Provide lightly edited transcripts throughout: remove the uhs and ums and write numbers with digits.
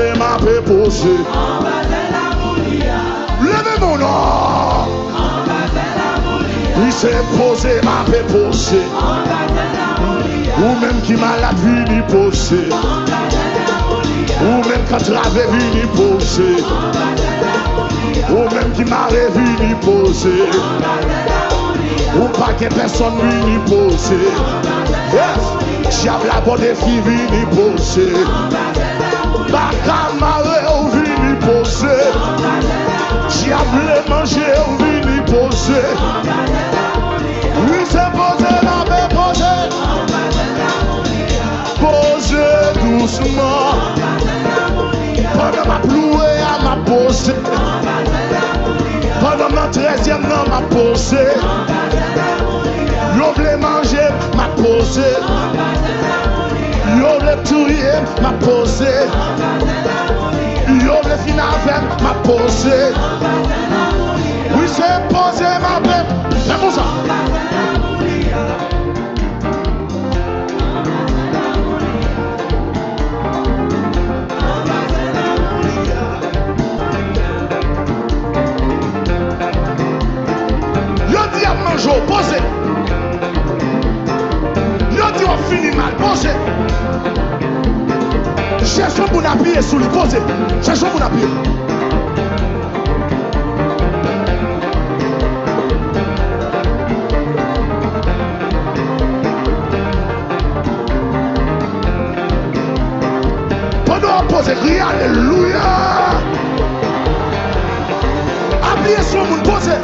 posé, m'a fait poser. Levez mon nom. Il s'est posé, m'a fait poser. Ou même qui malade vini poser. Ou même quand travers vini poser. Ou même qui m'arrête vini poser. Ou pas que personne vini poser. Yes, diable la bonne fille vini poser. Baka marre ou vini poser. Diable manger ou vini poser. Oui c'est posé, la paix posé. Posé doucement. Pendant ma ploué à ma posé. Pendant ma 13e non m'a posé. Yo vle manger m'a posé. Yo vle touyer m'a posé. Yo vle fin avec m'a posé. Oui c'est posé ma paix. C'est pour ça. Posé. Yo dit on finit mal, posé. Cherchons pour appuyer sur lui, posé. Cherchons pour appuyer. Pendant on pose, crie alléluia. Appuyez sur le monde, posé.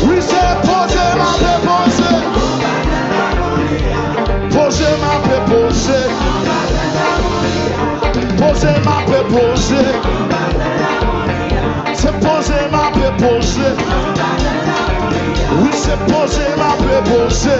Oui, c'est posé, ma paix posé. Posé, ma paix posé. Posé, ma paix posé. C'est posé, ma paix posé. Oui, c'est posé, ma paix posé.